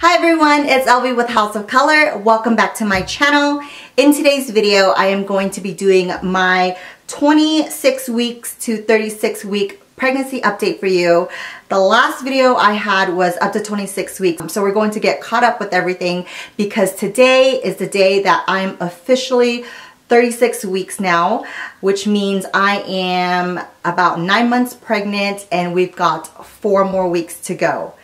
Hi everyone, it's Elvie with House of Color. Welcome back to my channel. In today's video, I am going to be doing my 26 weeks to 36 week pregnancy update for you. The last video I had was up to 26 weeks. So we're going to get caught up with everything because today is the day that I'm officially 36 weeks now, which means I am about 9 months pregnant and we've got 4 more weeks to go.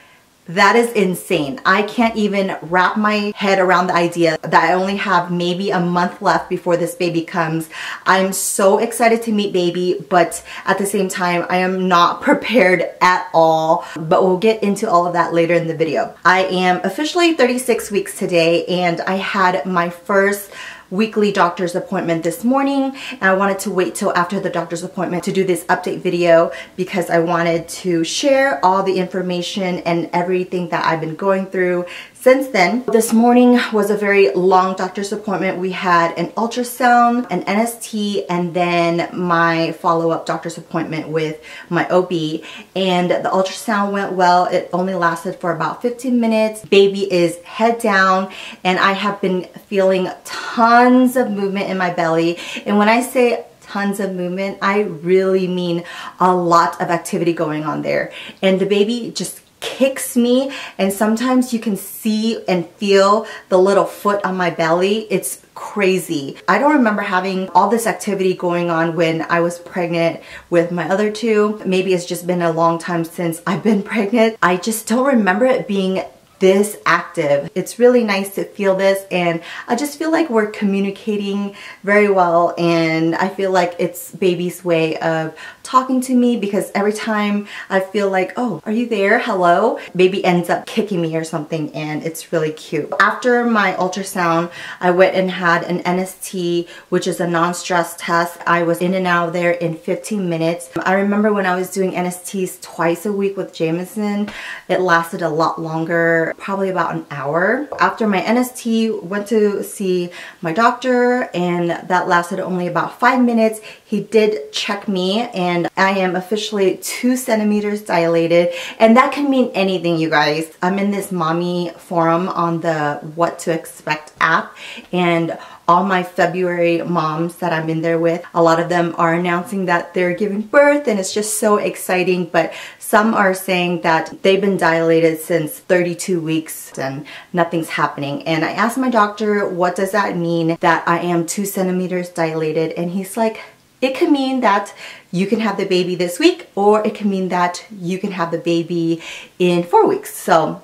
That is insane. I can't even wrap my head around the idea that I only have maybe a month left before this baby comes. I'm so excited to meet baby, but at the same time, I am not prepared at all. But we'll get into all of that later in the video. I am officially 36 weeks today, and I had my first weekly doctor's appointment this morning, and I wanted to wait till after the doctor's appointment to do this update video because I wanted to share all the information and everything that I've been going through since then. This morning was a very long doctor's appointment. We had an ultrasound, an NST, and then my follow-up doctor's appointment with my OB. And the ultrasound went well. It only lasted for about 15 minutes. Baby is head down, and I have been feeling tons of movement in my belly. And when I say tons of movement, I really mean a lot of activity going on there. And the baby just kicks me, and sometimes you can see and feel the little foot on my belly. It's crazy. I don't remember having all this activity going on when I was pregnant with my other two. Maybe it's just been a long time since I've been pregnant. I just don't remember it being this active. It's really nice to feel this, and I just feel like we're communicating very well, and I feel like it's baby's way of talking to me because every time I feel like, oh, are you there? Hello? Baby ends up kicking me or something, and it's really cute. After my ultrasound, I went and had an NST, which is a non-stress test. I was in and out of there in 15 minutes. I remember when I was doing NSTs twice a week with Jameson, it lasted a lot longer, probably about an hour. After my NST, went to see my doctor, and that lasted only about 5 minutes. He did check me, and I am officially 2 centimeters dilated, and that can mean anything, you guys. I'm in this mommy forum on the What to Expect app, and all my February moms that I'm in there with, a lot of them are announcing that they're giving birth, and it's just so exciting. But some are saying that they've been dilated since 32 weeks and nothing's happening. And I asked my doctor, what does that mean that I am 2 centimeters dilated? And he's like, it could mean that you can have the baby this week, or it can mean that you can have the baby in 4 weeks. So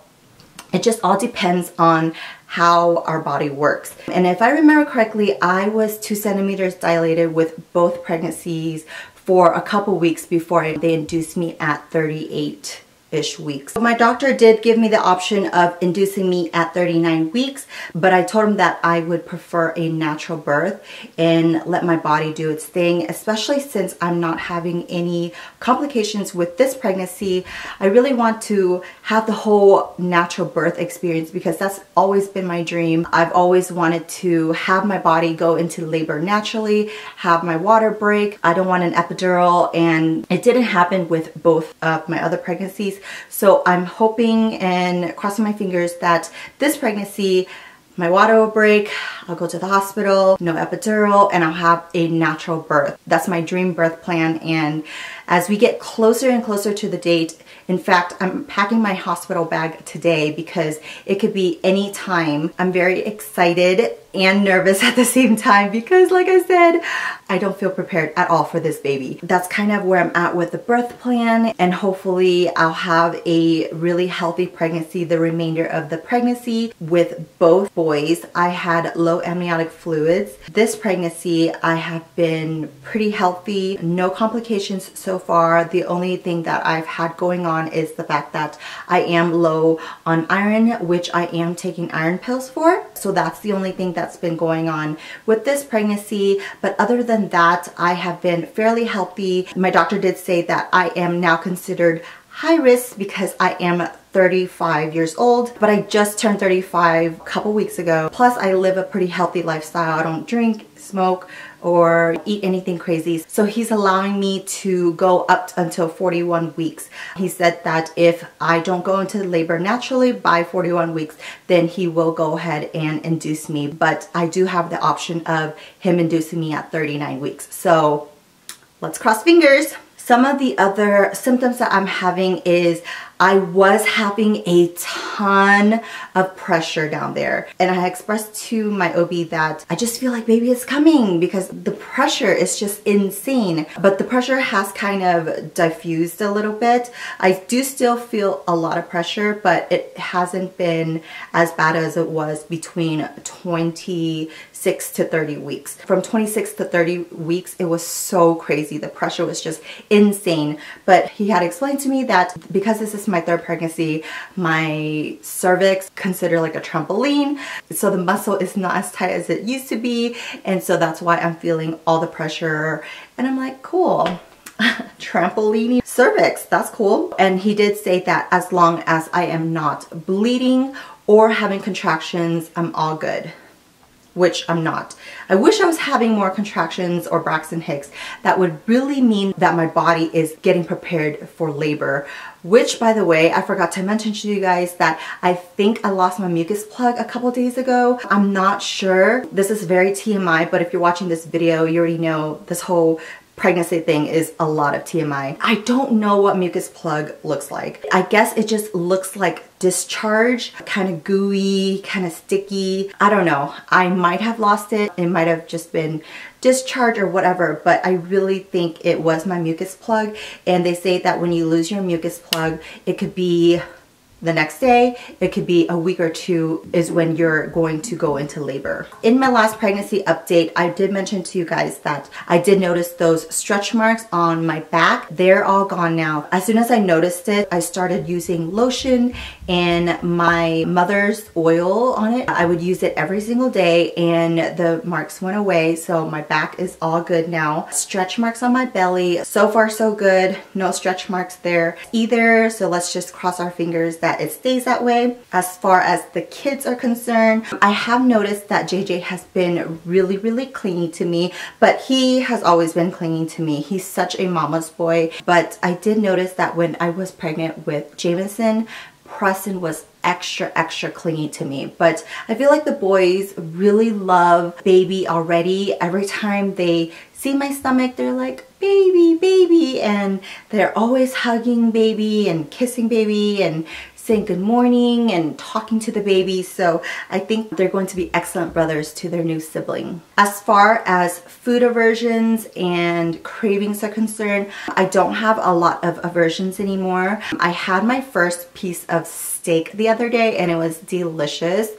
it just all depends on how our body works. And if I remember correctly, I was 2 centimeters dilated with both pregnancies for a couple weeks before they induced me at 38-ish weeks. My doctor did give me the option of inducing me at 39 weeks, but I told him that I would prefer a natural birth and let my body do its thing, especially since I'm not having any complications with this pregnancy. I really want to have the whole natural birth experience because that's always been my dream. I've always wanted to have my body go into labor naturally, have my water break. I don't want an epidural, and it didn't happen with both of my other pregnancies. So I'm hoping and crossing my fingers that this pregnancy, my water will break, I'll go to the hospital, no epidural, and I'll have a natural birth. That's my dream birth plan. And as we get closer and closer to the date, in fact, I'm packing my hospital bag today because it could be any time. I'm very excited and nervous at the same time because, like I said, I don't feel prepared at all for this baby. That's kind of where I'm at with the birth plan, and hopefully I'll have a really healthy pregnancy the remainder of the pregnancy. With both boys, I had low amniotic fluids. This pregnancy, I have been pretty healthy, no complications so far. The only thing that I've had going on is the fact that I am low on iron, which I am taking iron pills for. So that's the only thing that's been going on with this pregnancy. But other than that, I have been fairly healthy. My doctor did say that I am now considered high risk because I am 35 years old, but I just turned 35 a couple weeks ago. Plus, I live a pretty healthy lifestyle. I don't drink, smoke, or eat anything crazy. So he's allowing me to go up until 41 weeks. He said that if I don't go into labor naturally by 41 weeks, then he will go ahead and induce me. But I do have the option of him inducing me at 39 weeks. So let's cross fingers. Some of the other symptoms that I'm having is I was having a ton of pressure down there. And I expressed to my OB that I just feel like baby is coming because the pressure is just insane. But the pressure has kind of diffused a little bit. I do still feel a lot of pressure, but it hasn't been as bad as it was between 26 to 30 weeks. From 26 to 30 weeks, it was so crazy. The pressure was just insane. But he had explained to me that because this is my third pregnancy, my cervix considered like a trampoline, so the muscle is not as tight as it used to be, and so that's why I'm feeling all the pressure. And I'm like, cool. Trampoline cervix, that's cool. And he did say that as long as I am not bleeding or having contractions, I'm all good, which I'm not. I wish I was having more contractions or Braxton Hicks. That would really mean that my body is getting prepared for labor, which, by the way, I forgot to mention to you guys that I think I lost my mucus plug a couple days ago. I'm not sure. This is very TMI, but if you're watching this video, you already know this whole pregnancy thing is a lot of TMI. I don't know what mucus plug looks like. I guess it just looks like discharge, kind of gooey, kind of sticky. I don't know. I might have lost it. It might have just been discharge or whatever, but I really think it was my mucus plug. And they say that when you lose your mucus plug, it could be the next day, it could be a week or two is when you're going to go into labor. In my last pregnancy update, I did mention to you guys that I did notice those stretch marks on my back. They're all gone now. As soon as I noticed it, I started using lotion and my mother's oil on it. I would use it every single day and the marks went away. So my back is all good now. Stretch marks on my belly. So far so good. No stretch marks there either. So let's just cross our fingers that it stays that way. As far as the kids are concerned, I have noticed that JJ has been really clingy to me, but he has always been clinging to me. He's such a mama's boy. But I did notice that when I was pregnant with Jameson, Preston was extra clingy to me. But I feel like the boys really love baby already. Every time they see my stomach, they're like, baby, and they're always hugging baby and kissing baby and saying good morning and talking to the baby. So I think they're going to be excellent brothers to their new sibling. As far as food aversions and cravings are concerned, I don't have a lot of aversions anymore. I had my first piece of steak the other day and it was delicious,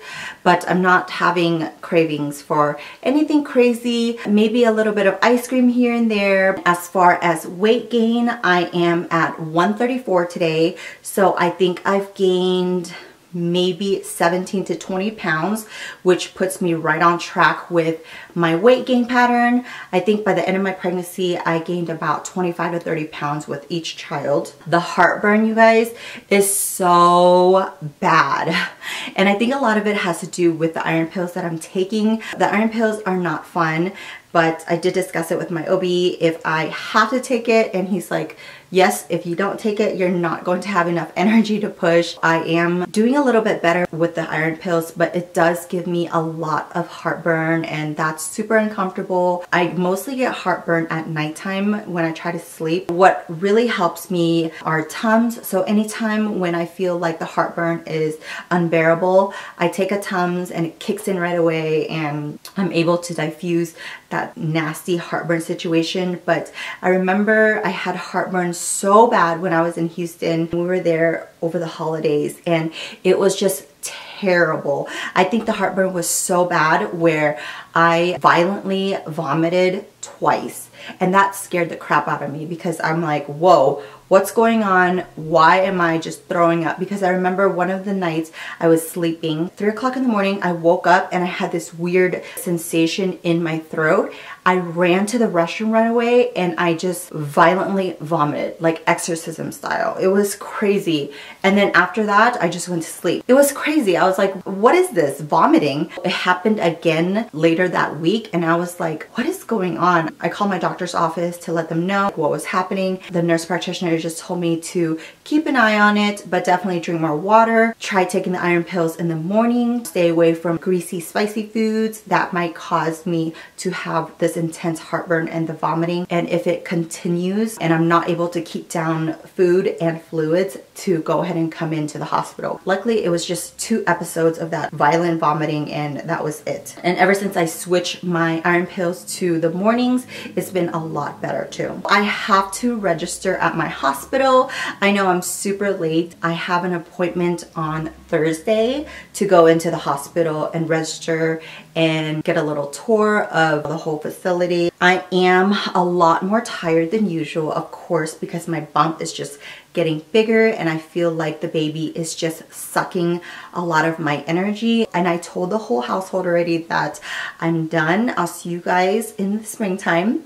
but I'm not having cravings for anything crazy. Maybe a little bit of ice cream here and there. As far as weight gain, I am at 134 today, so I think I've gained maybe 17 to 20 pounds, which puts me right on track with my weight gain pattern. I think by the end of my pregnancy, I gained about 25 to 30 pounds with each child. The heartburn, you guys, is so bad. And I think a lot of it has to do with the iron pills that I'm taking. The iron pills are not fun, but I did discuss it with my OB if I have to take it, and he's like, yes, if you don't take it, you're not going to have enough energy to push. I am doing a little bit better with the iron pills, but it does give me a lot of heartburn and that's super uncomfortable. I mostly get heartburn at nighttime when I try to sleep. What really helps me are Tums. So anytime when I feel like the heartburn is unbearable, I take a Tums and it kicks in right away and I'm able to diffuse that nasty heartburn situation. But I remember I had heartburn so bad when I was in Houston. We were there over the holidays and it was just terrible. I think the heartburn was so bad where I violently vomited twice, and that scared the crap out of me because I'm like, whoa, what's going on? Why am I just throwing up? Because I remember one of the nights I was sleeping, 3 o'clock in the morning, I woke up and I had this weird sensation in my throat. I ran to the restroom right away and I just violently vomited, like exorcism style. It was crazy. And then after that, I just went to sleep. It was crazy. I was like, what is this? Vomiting. It happened again later that week and I was like, what is going on? I called my doctor's office to let them know what was happening. The nurse practitioner just told me to keep an eye on it, but definitely drink more water. Try taking the iron pills in the morning. Stay away from greasy, spicy foods that might cause me to have this intense heartburn and the vomiting. And if it continues and I'm not able to keep down food and fluids, to go ahead and come into the hospital. Luckily, it was just 2 episodes of that violent vomiting and that was it. And ever since I switched my iron pills to the mornings, it's been a lot better too. I have to register at my hospital. I know I'm super late. I have an appointment on Thursday to go into the hospital and register and get a little tour of the whole facility. I am a lot more tired than usual, of course, because my bump is just getting bigger and I feel like the baby is just sucking a lot of my energy. And I told the whole household already that I'm done. I'll see you guys in the springtime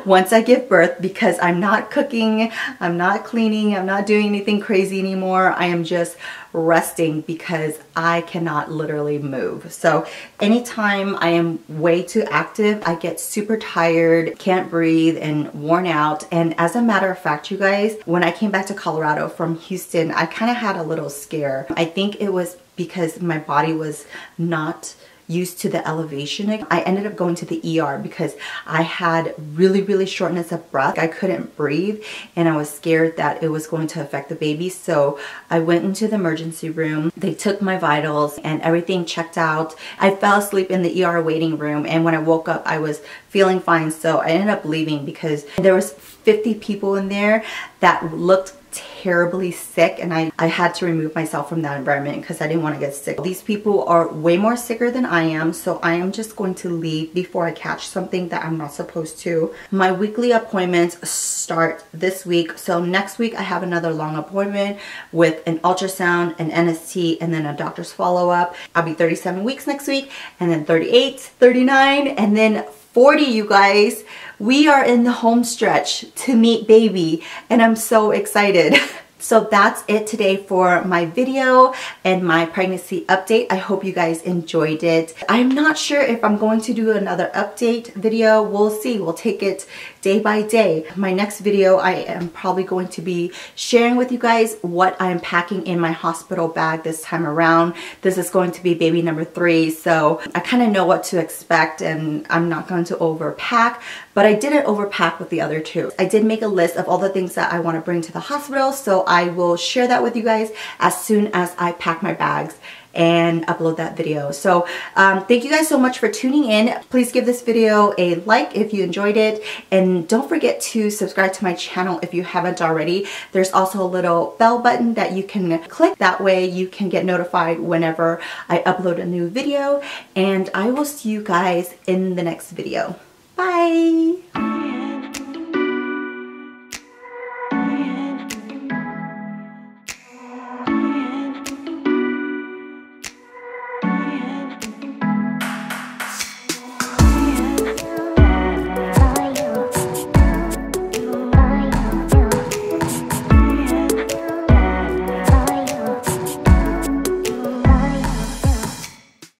once I give birth, because I'm not cooking, I'm not cleaning, I'm not doing anything crazy anymore. I am just resting because I cannot literally move. So anytime I am way too active, I get super tired, can't breathe, and worn out. And as a matter of fact, you guys, when I came back to Colorado from Houston, I kind of had a little scare. I think it was because my body was not used to the elevation. I ended up going to the ER because I had really shortness of breath. I couldn't breathe and I was scared that it was going to affect the baby. So I went into the emergency room. They took my vitals and everything checked out. I fell asleep in the ER waiting room, and when I woke up I was feeling fine. So I ended up leaving because there was 50 people in there that looked terribly sick, and I had to remove myself from that environment because I didn't want to get sick. These people are way more sicker than I am, so I am just going to leave before I catch something that I'm not supposed to. My weekly appointments start this week, so next week I have another long appointment with an ultrasound, an NST, and then a doctor's follow-up. I'll be 37 weeks next week, and then 38, 39, and then 40, you guys. We are in the home stretch to meet baby, and I'm so excited. So that's it today for my video and my pregnancy update. I hope you guys enjoyed it. I'm not sure if I'm going to do another update video. We'll see. We'll take it day by day. My next video, I am probably going to be sharing with you guys what I'm packing in my hospital bag this time around. This is going to be baby number 3, so I kind of know what to expect and I'm not going to overpack, but I didn't overpack with the other 2. I did make a list of all the things that I want to bring to the hospital, so I will share that with you guys as soon as I pack my bags and upload that video. So thank you guys so much for tuning in. Please give this video a like if you enjoyed it, and don't forget to subscribe to my channel if you haven't already. There's also a little bell button that you can click. That way you can get notified whenever I upload a new video, and I will see you guys in the next video. Bye!